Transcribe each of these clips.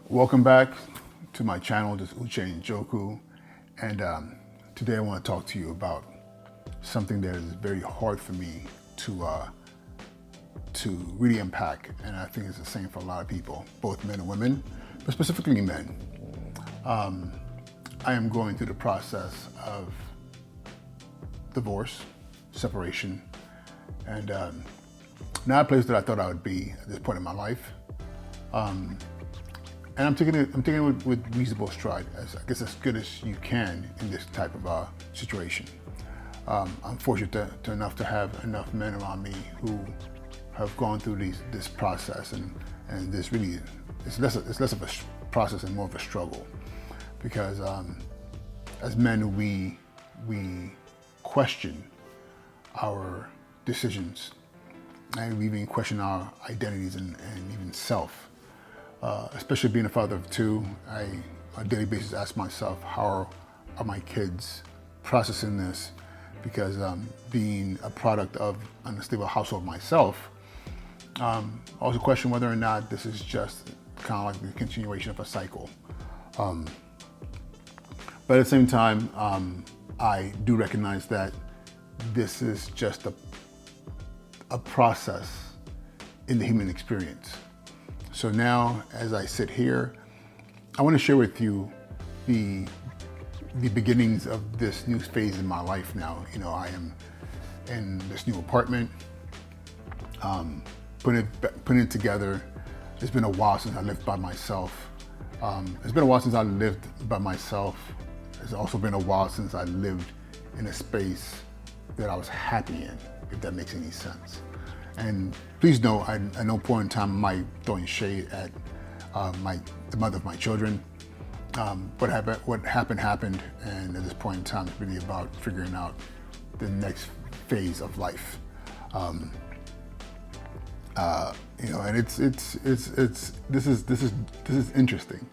Welcome back to my channel. This is Uche Njoku, and today I want to talk to you about something that is very hard for me to really unpack, and I think it's the same for a lot of people, both men and women, but specifically men. I am going through the process of divorce, separation, and not a place that I thought I would be at this point in my life. And I'm taking it with reasonable stride, I guess as good as you can in this type of situation. I'm fortunate enough to have enough men around me who have gone through this process, and this really it's less of a process and more of a struggle, because as men we question our decisions, and we even question our identities and even self. Especially being a father of two, I on a daily basis ask myself, how are my kids processing this? Because being a product of an unstable household myself, I also question whether or not this is just kind of like the continuation of a cycle. But at the same time, I do recognize that this is just a process in the human experience. So now, as I sit here, I want to share with you the beginnings of this new phase in my life now. You know, I am in this new apartment, putting it together. It's been a while since I lived by myself. It's been a while since I lived by myself. It's also been a while since I lived in a space that I was happy in, if that makes any sense. And please know, at no point in time am I throwing shade at the mother of my children. What happened, and at this point in time, it's really about figuring out the next phase of life. You know, and this is interesting.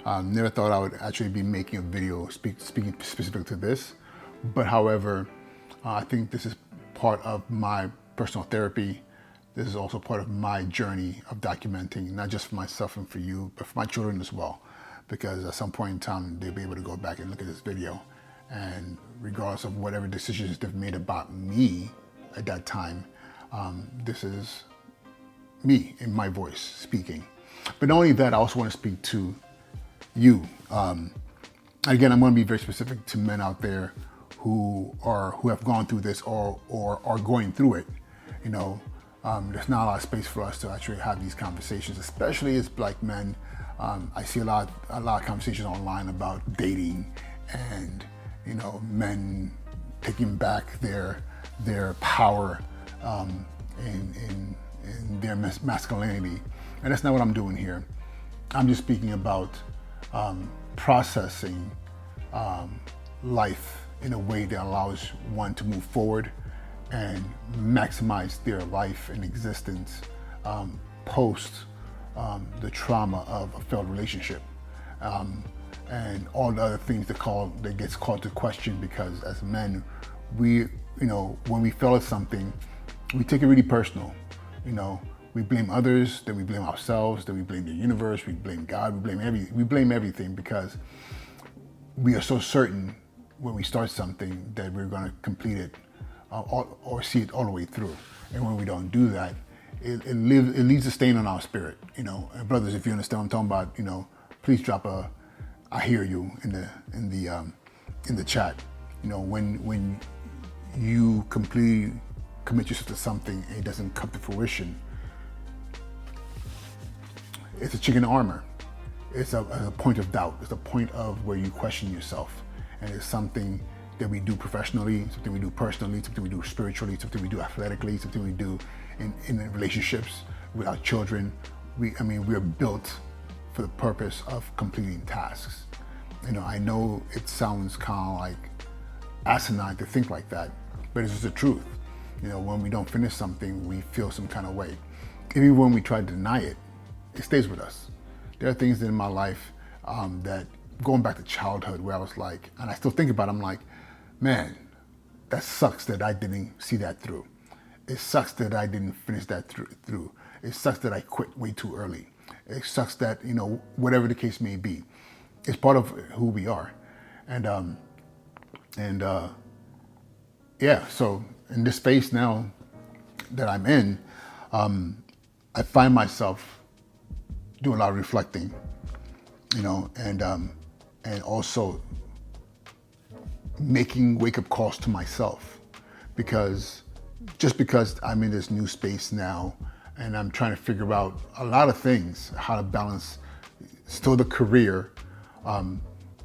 Never thought I would actually be making a video speaking specific to this, but however, I think this is part of my personal therapy. This is also part of my journey of documenting, not just for myself and for you, but for my children as well. Because at some point in time, they'll be able to go back and look at this video, and regardless of whatever decisions they've made about me at that time, this is me in my voice speaking. But not only that, I also want to speak to you. Again, I'm going to be very specific to men out there who have gone through this or are going through it. You know, there's not a lot of space for us to actually have these conversations, especially as Black men. I see a lot of conversations online about dating and, you know, men taking back their power in their masculinity, and that's not what I'm doing here. I'm just speaking about processing life in a way that allows one to move forward and maximize their life and existence post the trauma of a failed relationship, and all the other things that gets called to question. Because as men, we, you know, when we fail at something, we take it really personal. You know, we blame others, then we blame ourselves, then we blame the universe, we blame God, we blame everything, because we are so certain when we start something that we're going to complete it or see it all the way through. And when we don't do that, it leaves a stain on our spirit. You know, and brothers, if you understand what I'm talking about, you know, please drop a "I hear you" in the chat. You know, when you completely commit yourself to something and it doesn't come to fruition, it's a chicken armor. It's a point of doubt. It's a point of where you question yourself, and it's something that we do professionally, something we do personally, something we do spiritually, something we do athletically, something we do in relationships with our children. We're built for the purpose of completing tasks. You know, I know it sounds kind of like asinine to think like that, but it's just the truth. You know, when we don't finish something, we feel some kind of way. Even when we try to deny it, it stays with us. There are things in my life that, going back to childhood, where I was like, and I still think about it, I'm like, man, that sucks that I didn't see that through. It sucks that I didn't finish that through. It sucks that I quit way too early. It sucks that, you know, whatever the case may be, it's part of who we are. And, yeah, so in this space now that I'm in, I find myself doing a lot of reflecting, you know, and also making wake-up calls to myself, because just because I'm in this new space now and I'm trying to figure out a lot of things, how to balance still the career, and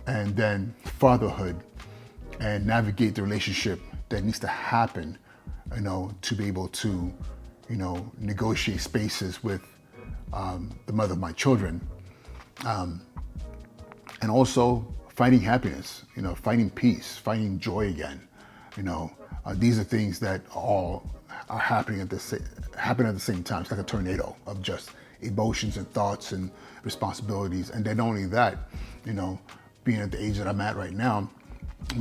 then fatherhood, and navigate the relationship that needs to happen, you know, to be able to, you know, negotiate spaces with the mother of my children, and also finding happiness, you know, finding peace, finding joy again. You know, these are things that all are happening at the same time. It's like a tornado of just emotions and thoughts and responsibilities. And then not only that, you know, being at the age that I'm at right now,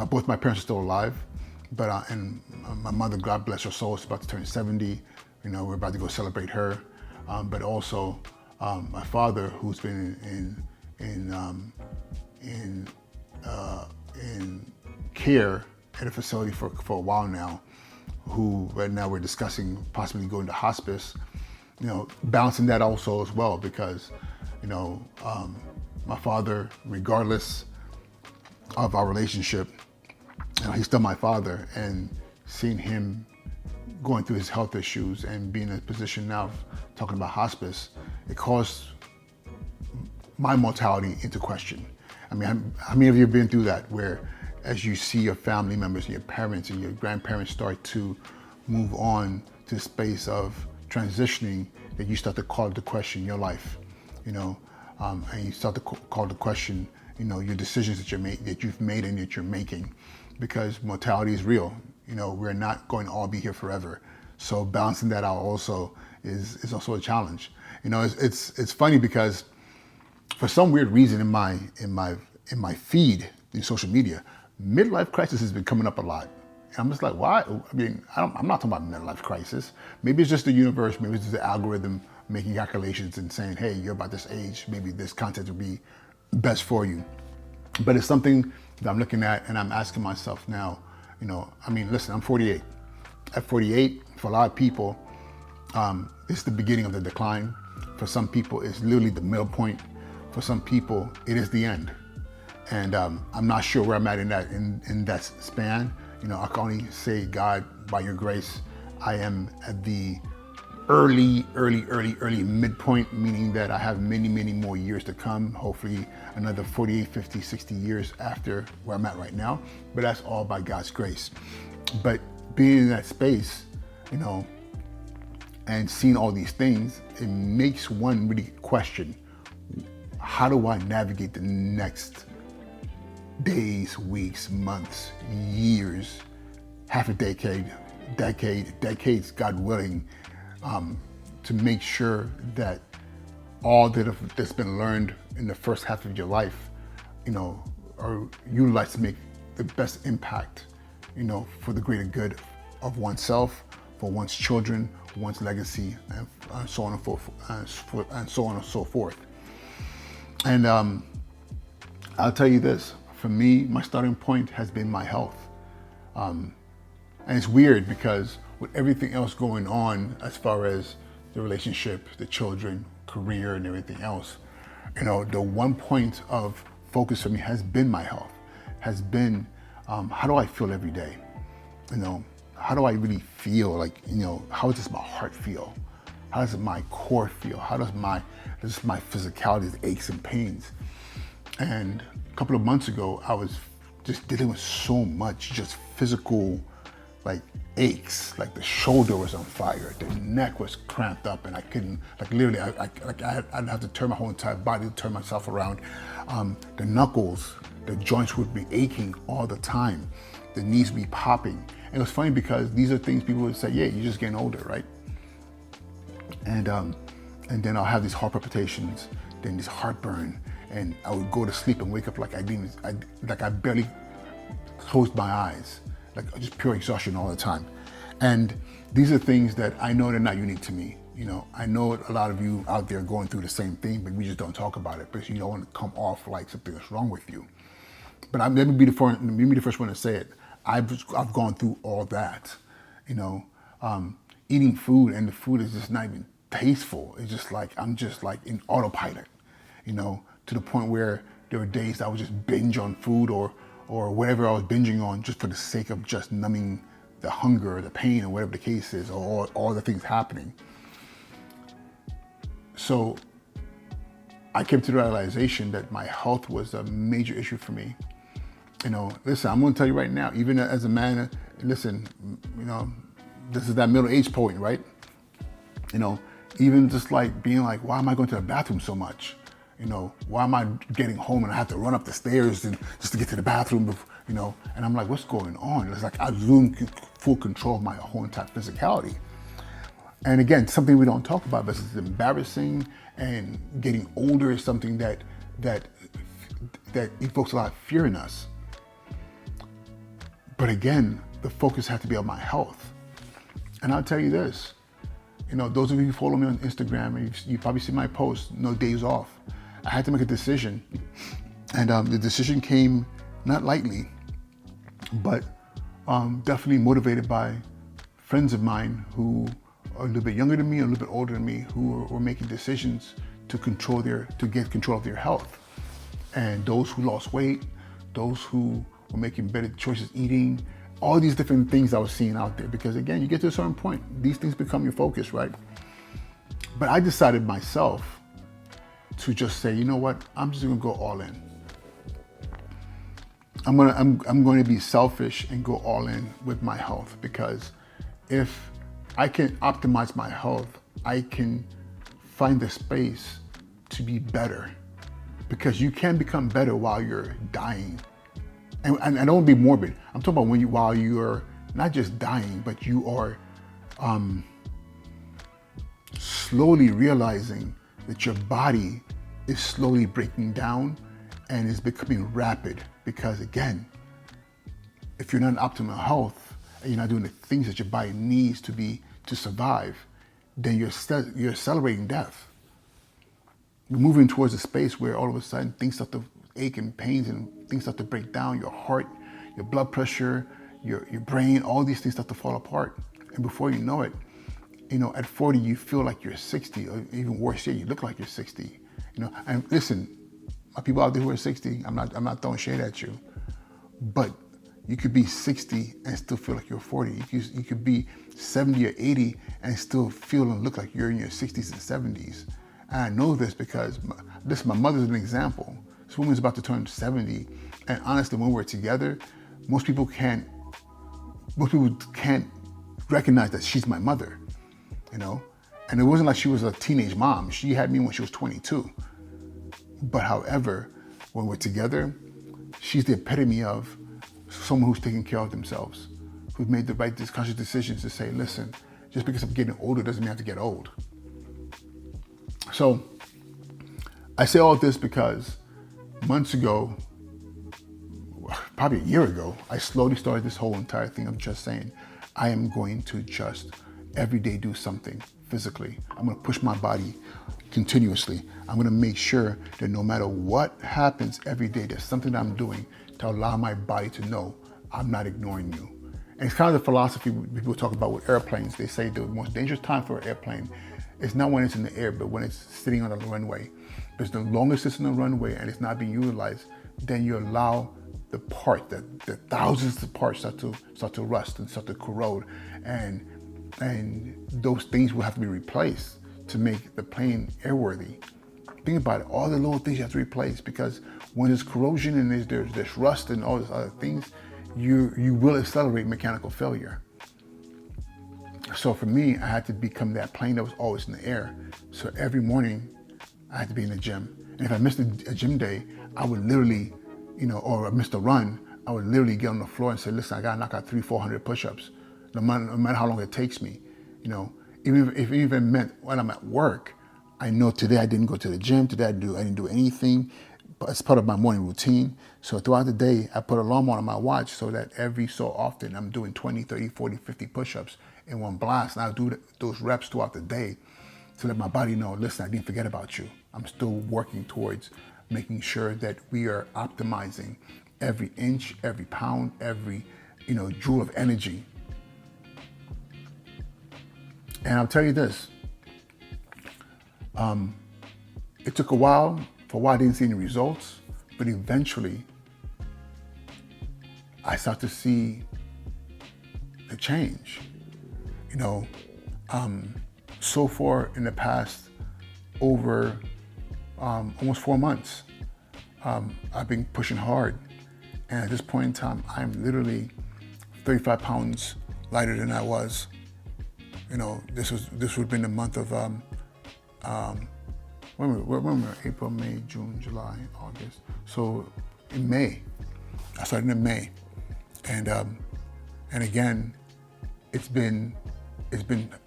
both my parents are still alive, but and my mother, God bless her soul, is about to turn 70. You know, we're about to go celebrate her. But also my father, who's been in care at a facility for a while now, who right now we're discussing possibly going to hospice, you know, balancing that also as well, because, you know, my father, regardless of our relationship, you know, he's still my father, and seeing him going through his health issues and being in a position now of talking about hospice, it caused my mortality into question. I mean, how many of you have been through that, where as you see your family members and your parents and your grandparents start to move on to the space of transitioning, that you start to call into question your life, you know, and you start to call into question, you know, your decisions that you've made and that you're making, because mortality is real. You know, we're not going to all be here forever. So balancing that out also is also a challenge. You know, it's funny because for some weird reason in my feed in social media, midlife crisis has been coming up a lot. And I'm just like, why? I mean, I'm not talking about midlife crisis. Maybe it's just the universe, maybe it's just the algorithm making calculations and saying, hey, you're about this age, maybe this content would be best for you. But it's something that I'm looking at and I'm asking myself now, you know, I mean, listen, I'm 48. At 48, for a lot of people, it's the beginning of the decline. For some people, it's literally the middle point. For some people, it is the end. And I'm not sure where I'm at in that span. You know, I can only say, God, by your grace, I am at the early midpoint, meaning that I have many more years to come, hopefully another 48, 50, 60 years after where I'm at right now. But that's all by God's grace. But being in that space, you know, and seeing all these things, it makes one really question, how do I navigate the next days, weeks, months, years, half a decade, decades, God willing, to make sure that all that's been learned in the first half of your life, you know, are utilized to make the best impact, you know, for the greater good of oneself, for one's children, one's legacy, and so on and so forth. And I'll tell you this, for me, my starting point has been my health. And it's weird because with everything else going on as far as the relationship, the children, career, and everything else, you know, the one point of focus for me has been my health, has been how do I feel every day? You know, how do I really feel? Like, you know, how does my heart feel? How does my core feel? How does my physicality, the aches and pains? And a couple of months ago, I was just dealing with so much just physical, like, aches. Like the shoulder was on fire, the neck was cramped up, and I couldn't, like, literally, I'd have to turn my whole entire body to turn myself around. The knuckles, the joints would be aching all the time. The knees would be popping. And it was funny because these are things people would say, yeah, you're just getting older, right? And then I'll have these heart palpitations, then this heartburn, and I would go to sleep and wake up like I barely closed my eyes, like just pure exhaustion all the time. And these are things that I know they're not unique to me. I know a lot of you out there going through the same thing, but we just don't talk about it because you don't want to come off like something is wrong with you. But let me be the first one to say it. I've gone through all that, eating food, and the food is just not even tasteful. It's just like I'm just like in autopilot, to the point where there were days I would just binge on food or whatever I was binging on just for the sake of just numbing the hunger or the pain or whatever the case is, or all the things happening. So I came to the realization that my health was a major issue for me. Listen, I'm going to tell you right now, even as a man, listen, this is that middle-aged point, right? Even just like being like, why am I going to the bathroom so much? Why am I getting home and I have to run up the stairs just to get to the bathroom, and I'm like, what's going on? It's like I lose full control of my whole entire physicality. And again, something we don't talk about, but it's embarrassing, and getting older is something that evokes a lot of fear in us. But again, the focus has to be on my health. And I'll tell you this, those of you who follow me on Instagram, and you probably see my posts, no days off. I had to make a decision, and the decision came not lightly, but definitely motivated by friends of mine who are a little bit younger than me, a little bit older than me, who were making decisions to get control of their health. And those who lost weight, those who were making better choices eating, all these different things I was seeing out there. Because again, you get to a certain point, these things become your focus, right? But I decided myself to just say, you know what, I'm just gonna go all in. I'm going to be selfish and go all in with my health, because if I can optimize my health, I can find the space to be better, because you can become better while you're dying. And I don't want to be morbid. I'm talking about while you're not just dying, but you are slowly realizing that your body is slowly breaking down and is becoming rapid. Because again, if you're not in optimal health and you're not doing the things that your body needs to survive, then you're accelerating death. You're moving towards a space where all of a sudden things start to ache and pains, and things start to break down. Your heart, your blood pressure, your brain, all these things start to fall apart. And before you know it, at 40, you feel like you're 60, or even worse yet, you look like you're 60. And listen, my people out there who are 60, I'm not throwing shade at you, but you could be 60 and still feel like you're 40. You could be 70 or 80 and still feel and look like you're in your 60s and 70s. And I know this because my mother's an example. This woman's about to turn 70, and honestly, when we're together, most people can't recognize that she's my mother, And it wasn't like she was a teenage mom. She had me when she was 22. But however, when we're together, she's the epitome of someone who's taking care of themselves, who's made the right conscious decisions to say, listen, just because I'm getting older doesn't mean I have to get old. So I say all this because months ago, probably a year ago, I slowly started this whole entire thing of just saying, I am going to just every day do something physically. I'm going to push my body continuously. I'm going to make sure that no matter what happens every day, there's something that I'm doing to allow my body to know I'm not ignoring you. And it's kind of the philosophy people talk about with airplanes. They say the most dangerous time for an airplane is not when it's in the air, but when it's sitting on the runway. Because the longest it's on the runway and it's not being utilized, then you allow the thousands of parts start to rust and start to corrode, and those things will have to be replaced to make the plane airworthy. Think about it, all the little things you have to replace, because when there's corrosion and there's rust and all these other things, you will accelerate mechanical failure. So for me, I had to become that plane that was always in the air. So every morning I had to be in the gym. And if I missed a gym day, I would literally, or I missed a run, I would literally get on the floor and say, listen, I gotta knock out 300-400 push-ups, no matter how long it takes me. Even if it even meant when I'm at work, I know today I didn't go to the gym, today I didn't do anything, but it's part of my morning routine. So throughout the day, I put an alarm on my watch so that every so often I'm doing 20, 30, 40, 50 push-ups in one blast. And I'll do those reps throughout the day. to let my body know, listen, I didn't forget about you. I'm still working towards making sure that we are optimizing every inch, every pound, every joule of energy. And I'll tell you this, it took a while. For a while I didn't see any results, but eventually I start to see the change. So far in the past over almost 4 months, I've been pushing hard. And at this point in time, I'm literally 35 pounds lighter than I was. This would have been the month of April, May, June, July, August. So in May, I started in May, and again, it's been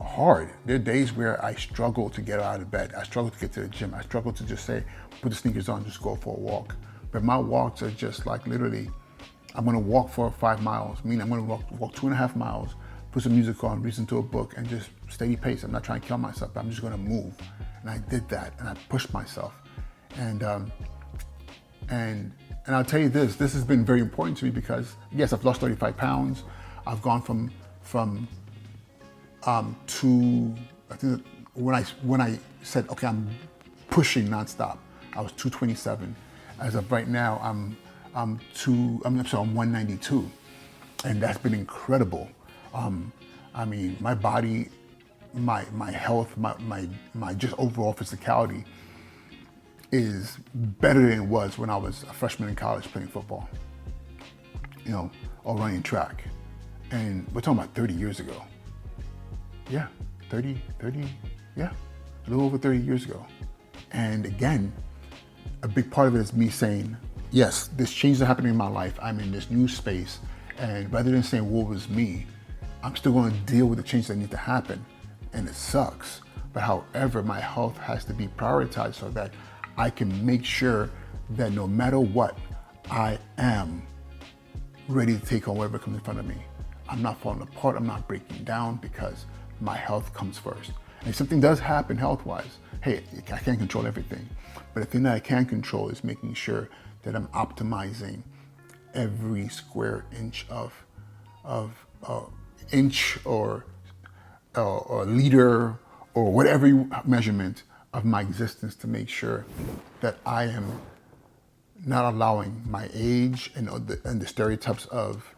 hard. There are days where I struggle to get out of bed. I struggle to get to the gym. I struggle to just say, put the sneakers on, just go for a walk. But my walks are just like literally, I'm gonna walk for 5 miles. Meaning I'm gonna walk 2.5 miles, put some music on, listen to a book, and just steady pace. I'm not trying to kill myself, but I'm just gonna move. And I did that, and I pushed myself. And I'll tell you this has been very important to me because yes, I've lost 35 pounds. I've gone from to, I think when I said, okay, I'm pushing nonstop, I was 227. As of right now, I'm 192. And that's been incredible. My body, my health, my just overall physicality is better than it was when I was a freshman in college playing football, or running track. And we're talking about 30 years ago. Yeah, 30, yeah, a little over 30 years ago. And again, a big part of it is me saying, yes, this change is happening in my life. I'm in this new space. And rather than saying, woe is me, I'm still going to deal with the change that need to happen. And it sucks. But however, my health has to be prioritized so that I can make sure that no matter what, I am ready to take on whatever comes in front of me. I'm not falling apart, I'm not breaking down, because my health comes first. And if something does happen health-wise, hey, I can't control everything. But the thing that I can control is making sure that I'm optimizing every square inch of inch or liter or whatever measurement of my existence to make sure that I am not allowing my age and the stereotypes of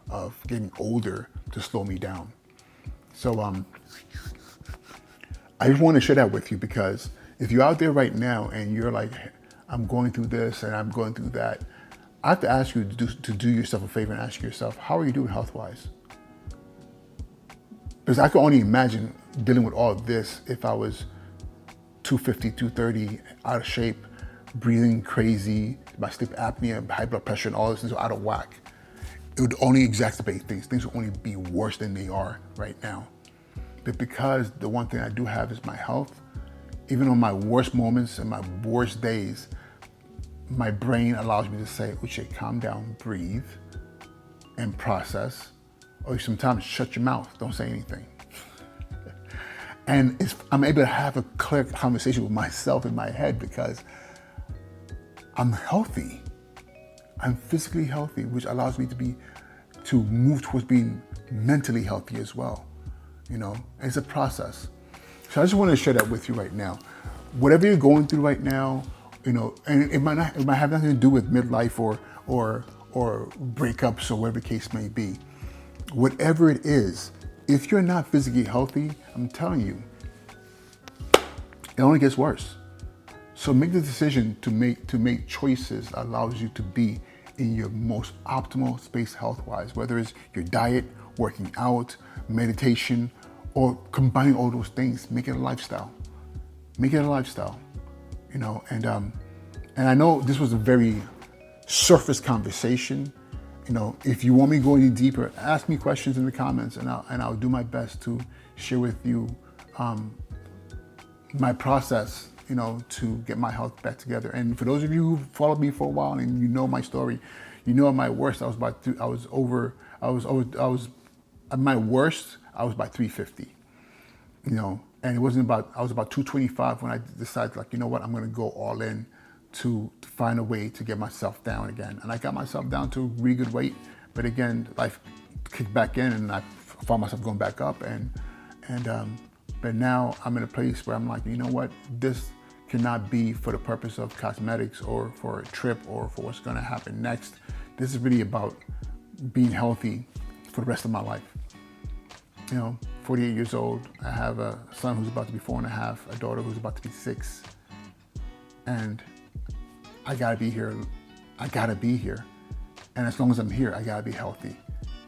getting older to slow me down. So I just want to share that with you, because if you're out there right now and you're like, I'm going through this and I'm going through that, I have to ask you to do yourself a favor and ask yourself, how are you doing health-wise? Because I can only imagine dealing with all of this if I was 250, 230, out of shape, breathing crazy, my sleep apnea, high blood pressure, and all this things are out of whack. It would only exacerbate things. Things would only be worse than they are right now. But because the one thing I do have is my health, even on my worst moments and my worst days, my brain allows me to say, Uche, calm down, breathe, and process. Or sometimes shut your mouth, don't say anything. And I'm able to have a clear conversation with myself in my head because I'm healthy. I'm physically healthy, which allows me to move towards being mentally healthy as well. It's a process. So I just want to share that with you right now. Whatever you're going through right now, and it might have nothing to do with midlife or breakups or whatever the case may be. Whatever it is, if you're not physically healthy, I'm telling you, it only gets worse. So make the decision to make choices that allows you to be in your most optimal space health-wise, whether it's your diet, working out, meditation, or combining all those things. Make it a lifestyle. Make it a lifestyle. And I know this was a very surface conversation. If you want me to go any deeper, ask me questions in the comments, and I'll do my best to share with you my process, to get my health back together. And for those of you who followed me for a while and you know my story, at my worst I was at my worst I was by 350. And it wasn't about, I was about 225 when I decided, like, you know what, I'm going to go all in to find a way to get myself down again. And I got myself down to a really good weight. But again, life kicked back in and I found myself going back up. But now I'm in a place where I'm like, you know what, this cannot be for the purpose of cosmetics or for a trip or for what's going to happen next. This is really about being healthy for the rest of my life. 48 years old. I have a son who's about to be 4.5, a daughter who's about to be 6. And I gotta be here. I gotta be here. And as long as I'm here, I gotta be healthy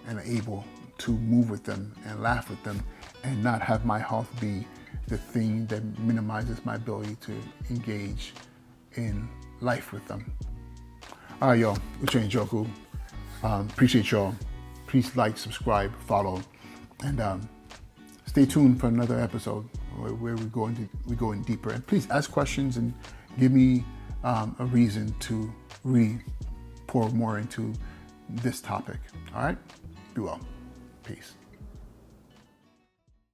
and able to move with them and laugh with them and not have my health be the thing that minimizes my ability to engage in life with them. All right, y'all. Uche Njoku. Appreciate y'all. Please like, subscribe, follow, and stay tuned for another episode where we go in deeper. And please ask questions and give me a reason to really pour more into this topic. All right? Be well. Peace.